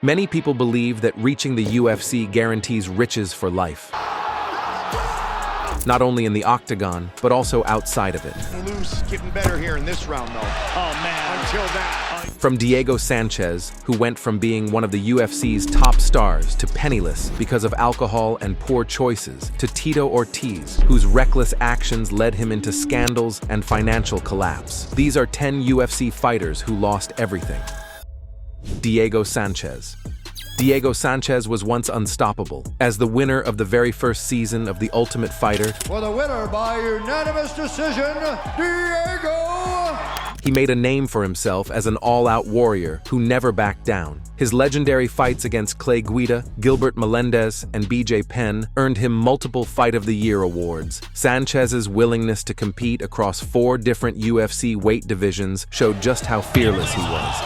Many people believe that reaching the UFC guarantees riches for life, not only in the octagon, but also outside of it. Loose, getting better here in this round, though. Oh, man. Until that. From Diego Sanchez, who went from being one of the UFC's top stars to penniless because of alcohol and poor choices, to Tito Ortiz, whose reckless actions led him into scandals and financial collapse. These are 10 UFC fighters who lost everything. Diego Sanchez. Diego Sanchez was once unstoppable. As the winner of the very first season of The Ultimate Fighter, for the winner by unanimous decision, Diego! He made a name for himself as an all-out warrior who never backed down. His legendary fights against Clay Guida, Gilbert Melendez, and BJ Penn earned him multiple Fight of the Year awards. Sanchez's willingness to compete across 4 different UFC weight divisions showed just how fearless he was.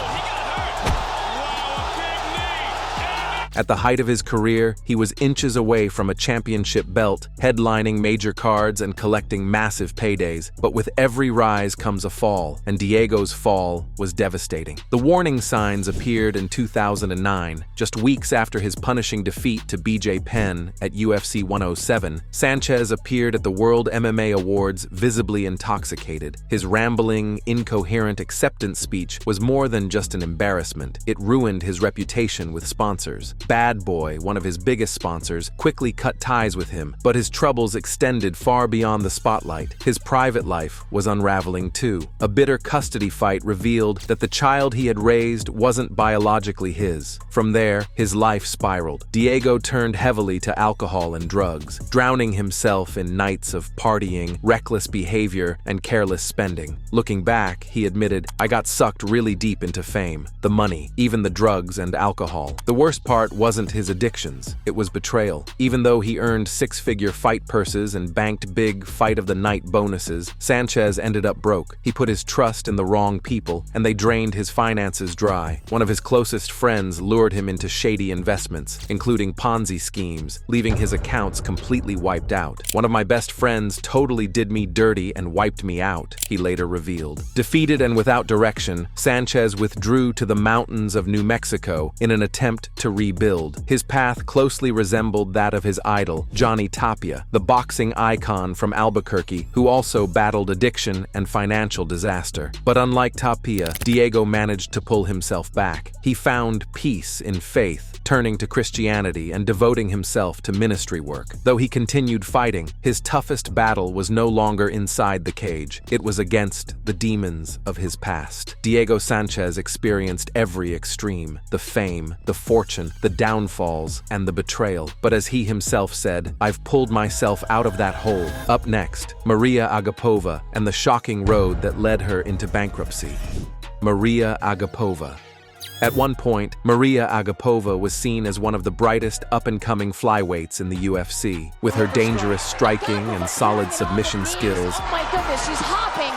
At the height of his career, he was inches away from a championship belt, headlining major cards and collecting massive paydays. But with every rise comes a fall, and Diego's fall was devastating. The warning signs appeared in 2009, just weeks after his punishing defeat to BJ Penn at UFC 107. Sanchez appeared at the World MMA Awards visibly intoxicated. His rambling, incoherent acceptance speech was more than just an embarrassment. It ruined his reputation with sponsors. Bad Boy, one of his biggest sponsors, quickly cut ties with him, but his troubles extended far beyond the spotlight. His private life was unraveling too. A bitter custody fight revealed that the child he had raised wasn't biologically his. From there, his life spiraled. Diego turned heavily to alcohol and drugs, drowning himself in nights of partying, reckless behavior, and careless spending. Looking back, he admitted, "I got sucked really deep into fame, the money, even the drugs and alcohol. The worst part wasn't his addictions, it was betrayal. Even though he earned 6-figure fight purses and banked big fight of the night bonuses, Sanchez ended up broke. He put his trust in the wrong people, and they drained his finances dry. One of his closest friends lured him into shady investments, including Ponzi schemes, leaving his accounts completely wiped out. "One of my best friends totally did me dirty and wiped me out," he later revealed. Defeated and without direction, Sanchez withdrew to the mountains of New Mexico in an attempt to rebuild. His path closely resembled that of his idol, Johnny Tapia, the boxing icon from Albuquerque, who also battled addiction and financial disaster. But unlike Tapia, Diego managed to pull himself back. He found peace in faith, turning to Christianity and devoting himself to ministry work. Though he continued fighting, his toughest battle was no longer inside the cage. It was against the demons of his past. Diego Sanchez experienced every extreme: the fame, the fortune, the downfalls, and the betrayal. But as he himself said, "I've pulled myself out of that hole." Up next, Maria Agapova and the shocking road that led her into bankruptcy. Maria Agapova. At one point, Maria Agapova was seen as one of the brightest up-and-coming flyweights in the UFC. With her dangerous striking and solid submission skills, oh my goodness, she's hopping.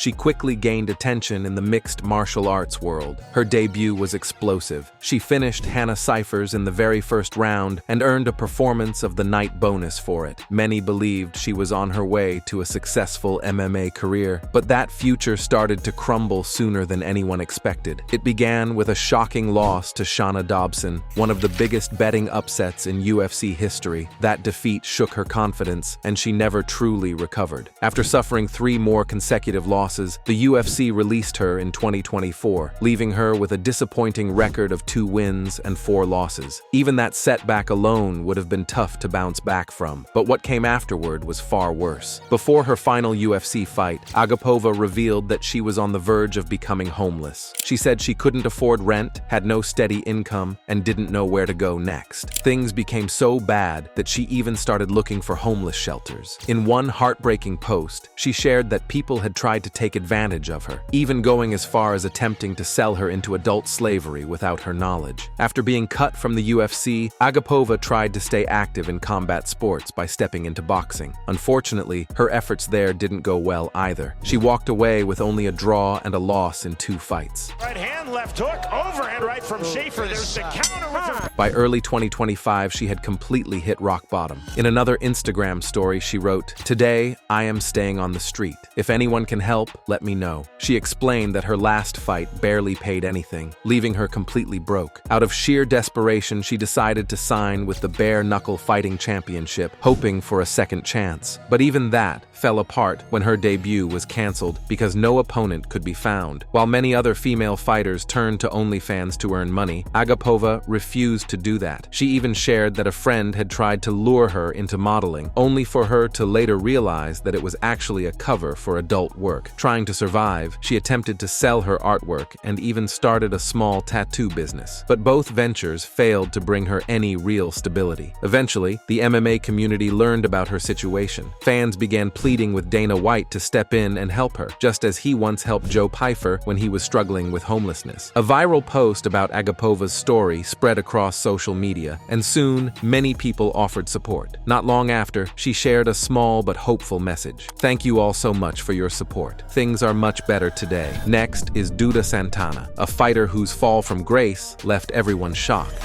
she quickly gained attention in the mixed martial arts world. Her debut was explosive. She finished Hannah Cyphers in the very first round and earned a Performance of the Night bonus for it. Many believed she was on her way to a successful MMA career, but that future started to crumble sooner than anyone expected. It began with a shocking loss to Shana Dobson, one of the biggest betting upsets in UFC history. That defeat shook her confidence, and she never truly recovered. After suffering 3 more consecutive losses, the UFC released her in 2024, leaving her with a disappointing record of 2 wins and 4 losses. Even that setback alone would have been tough to bounce back from, but what came afterward was far worse. Before her final UFC fight, Agapova revealed that she was on the verge of becoming homeless. She said she couldn't afford rent, had no steady income, and didn't know where to go next. Things became so bad that she even started looking for homeless shelters. In one heartbreaking post, she shared that people had tried to take advantage of her, even going as far as attempting to sell her into adult slavery without her knowledge. After being cut from the UFC, Agapova tried to stay active in combat sports by stepping into boxing. Unfortunately, her efforts there didn't go well either. She walked away with only a draw and a loss in 2 fights. Right hand, left hook, overhand right from Schaefer. There's the counter with the... By early 2025, she had completely hit rock bottom. In another Instagram story, she wrote, "Today, I am staying on the street. If anyone can help, help, let me know. She explained that her last fight barely paid anything, leaving her completely broke. Out of sheer desperation, she decided to sign with the Bare Knuckle Fighting Championship, hoping for a second chance. But even that fell apart when her debut was cancelled because no opponent could be found. While many other female fighters turned to OnlyFans to earn money, Agapova refused to do that. She even shared that a friend had tried to lure her into modeling, only for her to later realize that it was actually a cover for adult work. Trying to survive, she attempted to sell her artwork and even started a small tattoo business. But both ventures failed to bring her any real stability. Eventually, the MMA community learned about her situation. Fans began pleading with Dana White to step in and help her, just as he once helped Joe Pyfer when he was struggling with homelessness. A viral post about Agapova's story spread across social media, and soon, many people offered support. Not long after, she shared a small but hopeful message. "Thank you all so much for your support. Things are much better today." Next is Duda Santana, a fighter whose fall from grace left everyone shocked.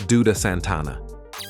Duda Santana.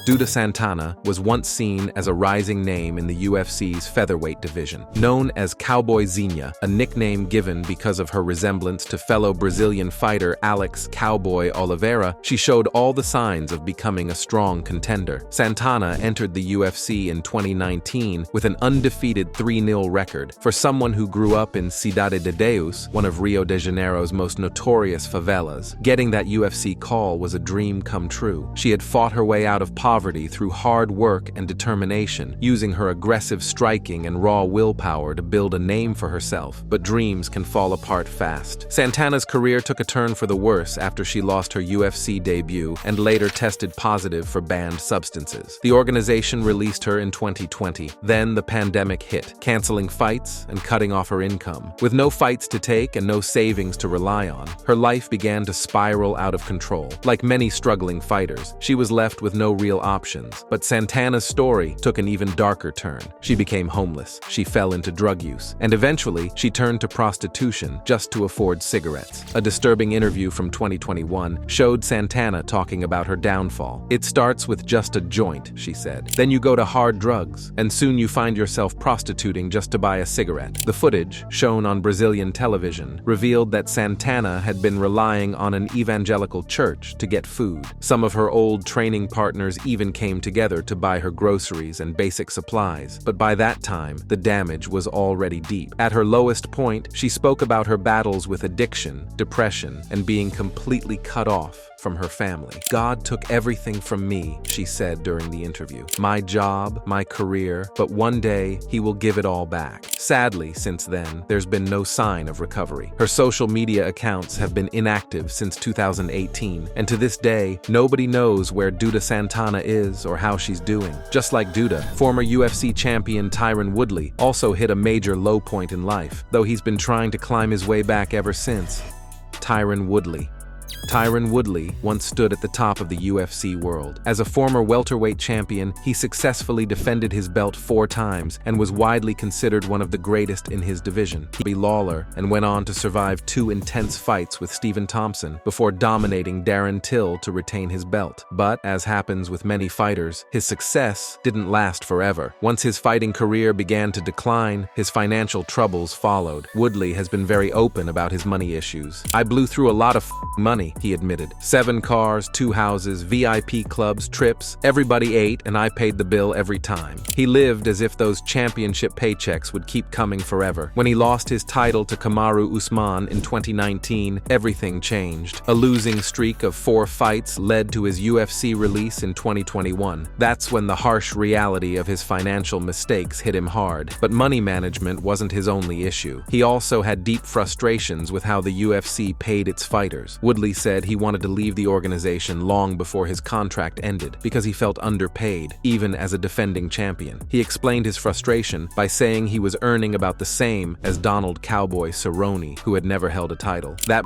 Duda Santana was once seen as a rising name in the UFC's featherweight division. Known as Cowboy Zinha, a nickname given because of her resemblance to fellow Brazilian fighter Alex "Cowboy" Oliveira, she showed all the signs of becoming a strong contender. Santana entered the UFC in 2019 with an undefeated 3-0 record. For someone who grew up in Cidade de Deus, one of Rio de Janeiro's most notorious favelas, getting that UFC call was a dream come true. She had fought her way out of poverty through hard work and determination, using her aggressive striking and raw willpower to build a name for herself. But dreams can fall apart fast. Santana's career took a turn for the worse after she lost her UFC debut and later tested positive for banned substances. The organization released her in 2020. Then the pandemic hit, canceling fights and cutting off her income. With no fights to take and no savings to rely on, her life began to spiral out of control. Like many struggling fighters, she was left with no real options. But Santana's story took an even darker turn. She became homeless, she fell into drug use, and eventually she turned to prostitution just to afford cigarettes. A disturbing interview from 2021 showed Santana talking about her downfall. "It starts with just a joint," she said. "Then you go to hard drugs, and soon you find yourself prostituting just to buy a cigarette." The footage, shown on Brazilian television, revealed that Santana had been relying on an evangelical church to get food. Some of her old training partners even came together to buy her groceries and basic supplies. But by that time, the damage was already deep. At her lowest point, she spoke about her battles with addiction, depression, and being completely cut off from her family. "God took everything from me," she said during the interview. "My job, my career, but one day he will give it all back." Sadly, since then, there's been no sign of recovery. Her social media accounts have been inactive since 2018, and to this day, nobody knows where Duda Santana is or how she's doing. Just like Duda, former UFC champion Tyron Woodley also hit a major low point in life, though he's been trying to climb his way back ever since. Tyron Woodley. Tyron Woodley once stood at the top of the UFC world. As a former welterweight champion, he successfully defended his belt 4 times and was widely considered one of the greatest in his division. He beat Lawler and went on to survive 2 intense fights with Stephen Thompson before dominating Darren Till to retain his belt. But, as happens with many fighters, his success didn't last forever. Once his fighting career began to decline, his financial troubles followed. Woodley has been very open about his money issues. "I blew through a lot of money," he admitted. 7 cars, 2 houses, VIP clubs, trips. Everybody ate and I paid the bill every time. He lived as if those championship paychecks would keep coming forever. When he lost his title to Kamaru Usman in 2019, everything changed. A losing streak of 4 fights led to his UFC release in 2021. That's when the harsh reality of his financial mistakes hit him hard. But money management wasn't his only issue. He also had deep frustrations with how the UFC paid its fighters. Woodley said he wanted to leave the organization long before his contract ended because he felt underpaid, even as a defending champion. He explained his frustration by saying he was earning about the same as Donald "Cowboy" Cerrone, who had never held a title. That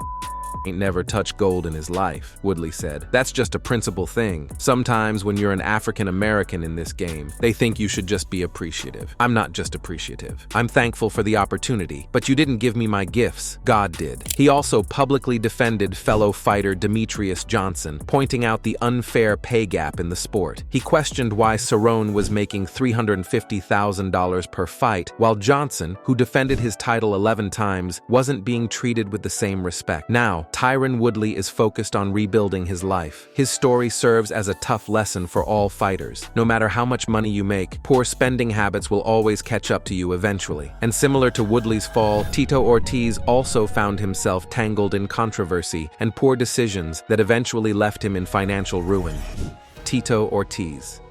ain't never touched gold in his life, Woodley said. That's just a principle thing. Sometimes when you're an African American in this game, they think you should just be appreciative. I'm not just appreciative. I'm thankful for the opportunity, but you didn't give me my gifts. God did. He also publicly defended fellow fighter Demetrius Johnson, pointing out the unfair pay gap in the sport. He questioned why Cerrone was making $350,000 per fight, while Johnson, who defended his title 11 times, wasn't being treated with the same respect. Now, Tyron Woodley is focused on rebuilding his life. His story serves as a tough lesson for all fighters. No matter how much money you make, poor spending habits will always catch up to you eventually. And similar to Woodley's fall, Tito Ortiz also found himself tangled in controversy and poor decisions that eventually left him in financial ruin. Tito Ortiz.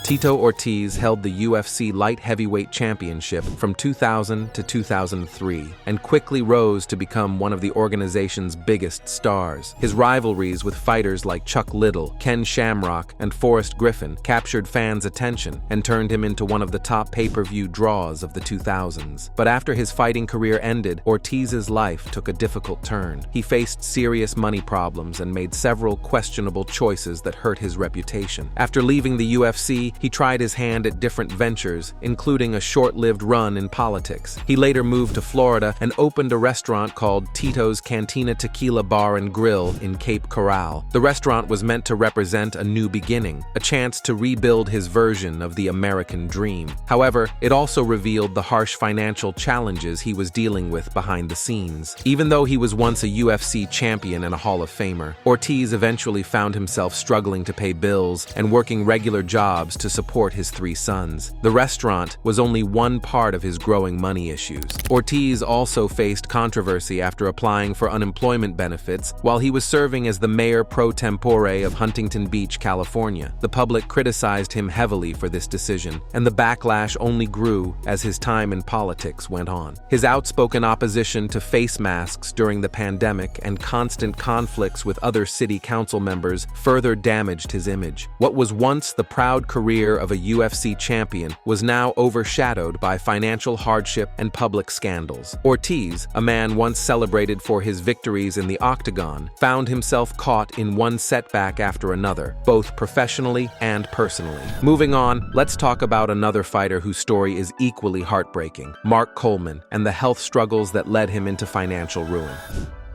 Tito Ortiz held the UFC light heavyweight championship from 2000 to 2003 and quickly rose to become one of the organization's biggest stars. His rivalries with fighters like Chuck Liddell, Ken Shamrock, and Forrest Griffin captured fans' attention and turned him into one of the top pay-per-view draws of the 2000s. But after his fighting career ended, Ortiz's life took a difficult turn. He faced serious money problems and made several questionable choices that hurt his reputation. After leaving the UFC, he tried his hand at different ventures, including a short-lived run in politics. He later moved to Florida and opened a restaurant called Tito's Cantina Tequila Bar and Grill in Cape Coral. The restaurant was meant to represent a new beginning, a chance to rebuild his version of the American dream. However, it also revealed the harsh financial challenges he was dealing with behind the scenes. Even though he was once a UFC champion and a Hall of Famer, Ortiz eventually found himself struggling to pay bills and working regular jobs to support his 3 sons. The restaurant was only one part of his growing money issues. Ortiz also faced controversy after applying for unemployment benefits while he was serving as the mayor pro tempore of Huntington Beach, California. The public criticized him heavily for this decision, and the backlash only grew as his time in politics went on. His outspoken opposition to face masks during the pandemic and constant conflicts with other city council members further damaged his image. What was once the proud career of a UFC champion was now overshadowed by financial hardship and public scandals. Ortiz, a man once celebrated for his victories in the octagon, found himself caught in one setback after another, both professionally and personally. Moving on, let's talk about another fighter whose story is equally heartbreaking, Mark Coleman, and the health struggles that led him into financial ruin.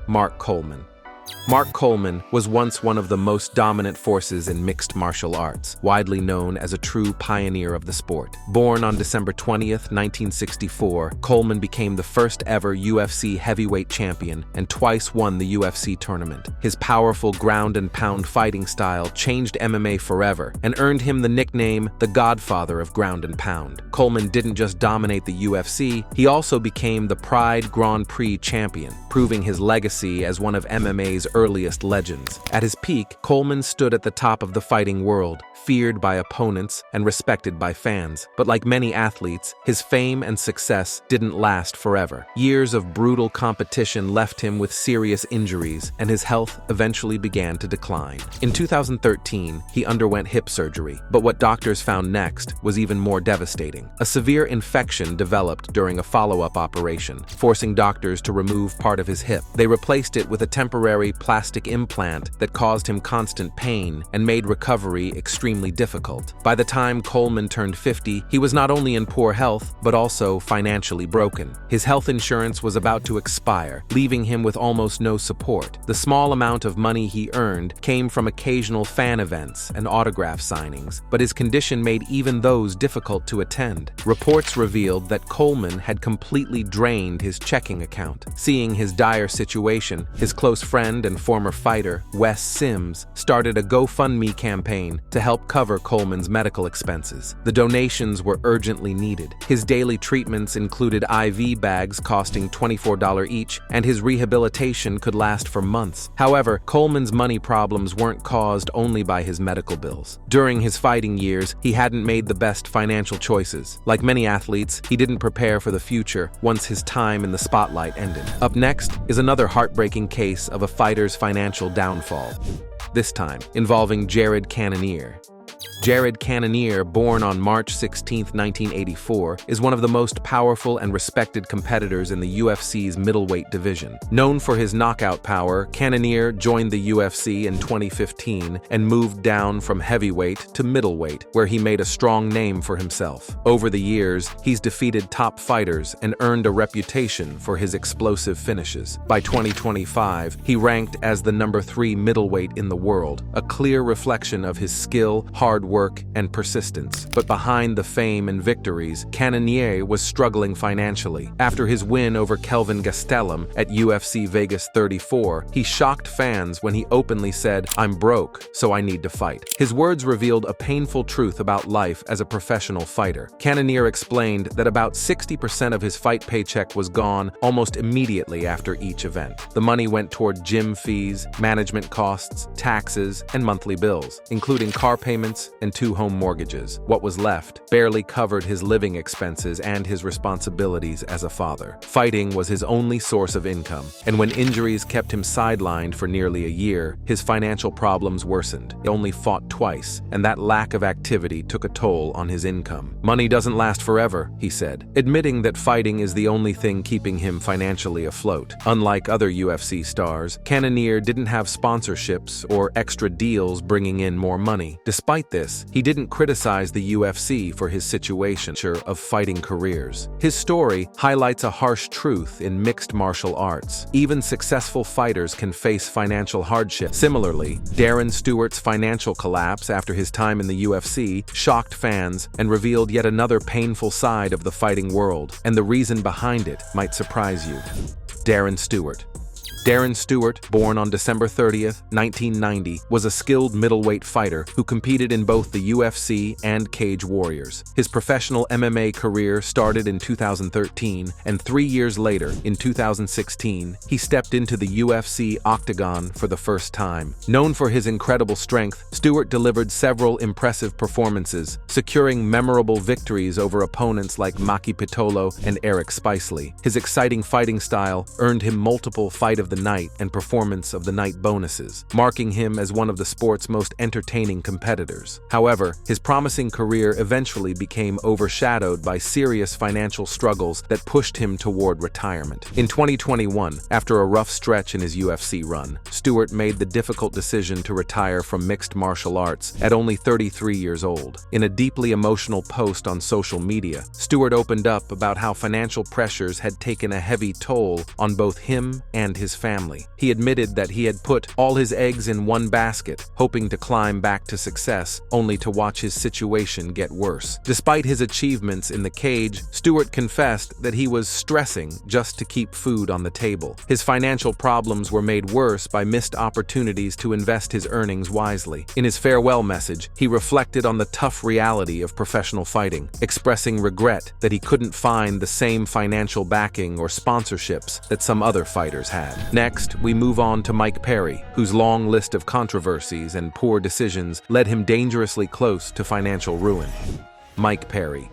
Mark Coleman. Mark Coleman was once one of the most dominant forces in mixed martial arts, widely known as a true pioneer of the sport. Born on December 20th, 1964, Coleman became the first ever UFC heavyweight champion and twice won the UFC tournament. His powerful ground-and-pound fighting style changed MMA forever and earned him the nickname the Godfather of Ground and Pound. Coleman didn't just dominate the UFC, he also became the Pride Grand Prix champion, proving his legacy as one of MMA's earliest legends. At his peak, Coleman stood at the top of the fighting world, feared by opponents and respected by fans. But like many athletes, his fame and success didn't last forever. Years of brutal competition left him with serious injuries, and his health eventually began to decline. In 2013, he underwent hip surgery, but what doctors found next was even more devastating. A severe infection developed during a follow-up operation, forcing doctors to remove part of his hip. They replaced it with a temporary plastic implant that caused him constant pain and made recovery extremely difficult. By the time Coleman turned 50, he was not only in poor health, but also financially broken. His health insurance was about to expire, leaving him with almost no support. The small amount of money he earned came from occasional fan events and autograph signings, but his condition made even those difficult to attend. Reports revealed that Coleman had completely drained his checking account. Seeing his dire situation, his close friend and former fighter, Wes Sims, started a GoFundMe campaign to help cover Coleman's medical expenses. The donations were urgently needed. His daily treatments included IV bags costing $24 each, and his rehabilitation could last for months. However, Coleman's money problems weren't caused only by his medical bills. During his fighting years, he hadn't made the best financial choices. Like many athletes, he didn't prepare for the future once his time in the spotlight ended. Up next is another heartbreaking case of a fighter's financial downfall, this time involving Jared Cannonier. Jared Cannonier, born on March 16, 1984, is one of the most powerful and respected competitors in the UFC's middleweight division. Known for his knockout power, Cannonier joined the UFC in 2015 and moved down from heavyweight to middleweight, where he made a strong name for himself. Over the years, he's defeated top fighters and earned a reputation for his explosive finishes. By 2025, he ranked as the number 3 middleweight in the world, a clear reflection of his skill, hard work, and persistence. But behind the fame and victories, Cannonier was struggling financially. After his win over Kelvin Gastelum at UFC Vegas 34, he shocked fans when he openly said, "I'm broke, so I need to fight." His words revealed a painful truth about life as a professional fighter. Cannonier explained that about 60% of his fight paycheck was gone almost immediately after each event. The money went toward gym fees, management costs, taxes, and monthly bills, including car payments and 2 home mortgages. What was left barely covered his living expenses and his responsibilities as a father. Fighting was his only source of income, and when injuries kept him sidelined for nearly a year, his financial problems worsened. He only fought twice, and that lack of activity took a toll on his income. "Money doesn't last forever," he said, admitting that fighting is the only thing keeping him financially afloat. Unlike other UFC stars, Cannonier didn't have sponsorships or extra deals bringing in more money. Despite this, he didn't criticize the UFC for his situation of fighting careers. His story highlights a harsh truth in mixed martial arts. Even successful fighters can face financial hardship. Similarly, Darren Stewart's financial collapse after his time in the UFC shocked fans and revealed yet another painful side of the fighting world, and the reason behind it might surprise you. Darren Stewart. Darren Stewart, born on December 30, 1990, was a skilled middleweight fighter who competed in both the UFC and Cage Warriors. His professional MMA career started in 2013, and 3 years later, in 2016, he stepped into the UFC octagon for the first time. Known for his incredible strength, Stewart delivered several impressive performances, securing memorable victories over opponents like Maki Pitolo and Eric Spicely. His exciting fighting style earned him multiple Fight of the Night and Performance of the Night bonuses, marking him as one of the sport's most entertaining competitors. However, his promising career eventually became overshadowed by serious financial struggles that pushed him toward retirement. In 2021, after a rough stretch in his UFC run, Stewart made the difficult decision to retire from mixed martial arts at only 33 years old. In a deeply emotional post on social media, Stewart opened up about how financial pressures had taken a heavy toll on both him and his family. He admitted that he had put all his eggs in one basket, hoping to climb back to success, only to watch his situation get worse. Despite his achievements in the cage, Stewart confessed that he was stressing just to keep food on the table. His financial problems were made worse by missed opportunities to invest his earnings wisely. In his farewell message, he reflected on the tough reality of professional fighting, expressing regret that he couldn't find the same financial backing or sponsorships that some other fighters had. Next, we move on to Mike Perry, whose long list of controversies and poor decisions led him dangerously close to financial ruin. Mike Perry.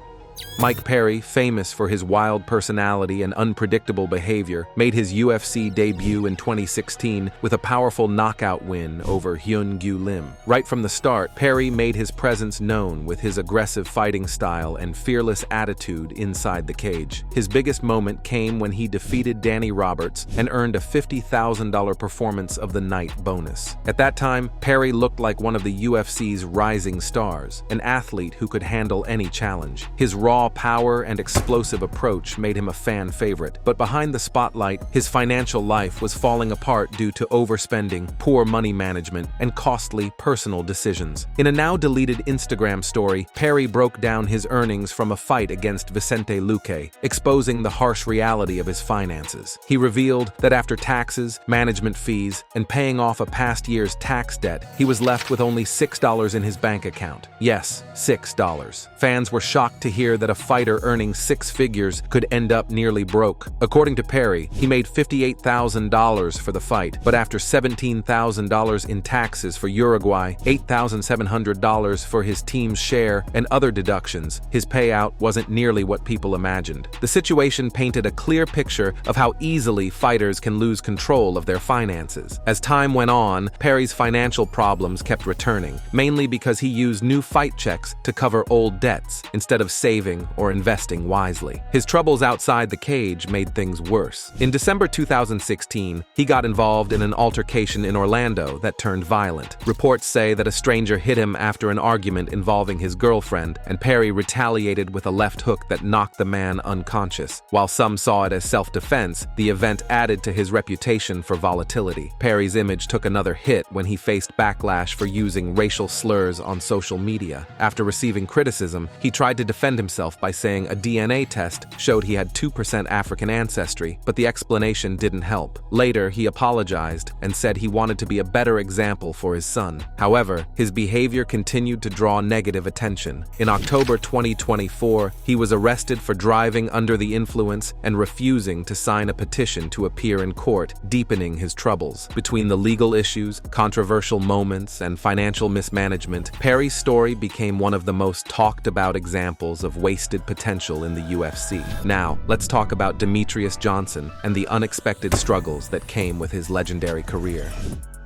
Mike Perry, famous for his wild personality and unpredictable behavior, made his UFC debut in 2016 with a powerful knockout win over Hyun-Gyu Lim. Right from the start, Perry made his presence known with his aggressive fighting style and fearless attitude inside the cage. His biggest moment came when he defeated Danny Roberts and earned a $50,000 Performance of the Night bonus. At that time, Perry looked like one of the UFC's rising stars, an athlete who could handle any challenge. His raw power and explosive approach made him a fan favorite, but behind the spotlight, his financial life was falling apart due to overspending, poor money management, and costly personal decisions. In a now-deleted Instagram story, Perry broke down his earnings from a fight against Vicente Luque, exposing the harsh reality of his finances. He revealed that after taxes, management fees, and paying off a past year's tax debt, he was left with only $6 in his bank account. Yes, $6. Fans were shocked to hear that a a fighter earning six figures could end up nearly broke. According to Perry, he made $58,000 for the fight, but after $17,000 in taxes for Uruguay, $8,700 for his team's share, and other deductions, his payout wasn't nearly what people imagined. The situation painted a clear picture of how easily fighters can lose control of their finances. As time went on, Perry's financial problems kept returning, mainly because he used new fight checks to cover old debts instead of saving or investing wisely. His troubles outside the cage made things worse. In December 2016, he got involved in an altercation in Orlando that turned violent. Reports say that a stranger hit him after an argument involving his girlfriend, and Perry retaliated with a left hook that knocked the man unconscious. While some saw it as self-defense, the event added to his reputation for volatility. Perry's image took another hit when he faced backlash for using racial slurs on social media. After receiving criticism, he tried to defend himself by saying a DNA test showed he had 2% African ancestry, but the explanation didn't help. Later, he apologized and said he wanted to be a better example for his son. However, his behavior continued to draw negative attention. In October 2024, he was arrested for driving under the influence and refusing to sign a petition to appear in court, deepening his troubles. Between the legal issues, controversial moments, and financial mismanagement, Perry's story became one of the most talked about examples of wasted potential in the UFC. Now, let's talk about Demetrious Johnson and the unexpected struggles that came with his legendary career.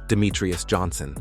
Demetrious Johnson.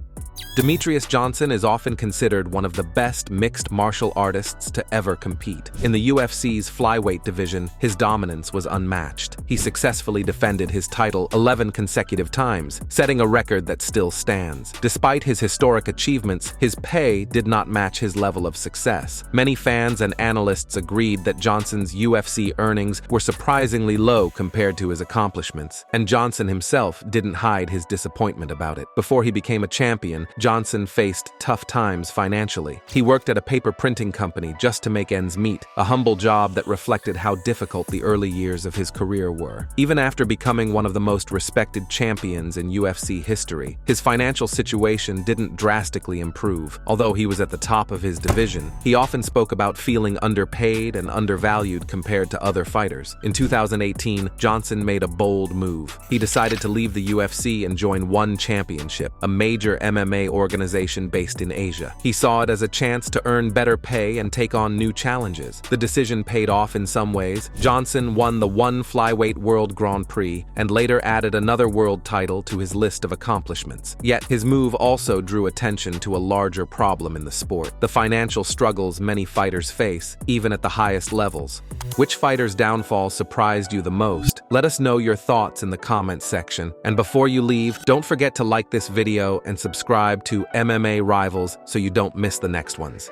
Demetrious Johnson is often considered one of the best mixed martial artists to ever compete. In the UFC's flyweight division, his dominance was unmatched. He successfully defended his title 11 consecutive times, setting a record that still stands. Despite his historic achievements, his pay did not match his level of success. Many fans and analysts agreed that Johnson's UFC earnings were surprisingly low compared to his accomplishments, and Johnson himself didn't hide his disappointment about it. Before he became a champion, Johnson faced tough times financially. He worked at a paper printing company just to make ends meet, a humble job that reflected how difficult the early years of his career were. Even after becoming one of the most respected champions in UFC history, his financial situation didn't drastically improve. Although he was at the top of his division, he often spoke about feeling underpaid and undervalued compared to other fighters. In 2018, Johnson made a bold move. He decided to leave the UFC and join One Championship, a major MMA organization based in Asia. He saw it as a chance to earn better pay and take on new challenges. The decision paid off in some ways. Johnson won the One Flyweight World Grand Prix and later added another world title to his list of accomplishments. Yet his move also drew attention to a larger problem in the sport: the financial struggles many fighters face, even at the highest levels. Which fighter's downfall surprised you the most? Let us know your thoughts in the comments section. And before you leave, don't forget to like this video and subscribe to MMA Rivals so you don't miss the next ones.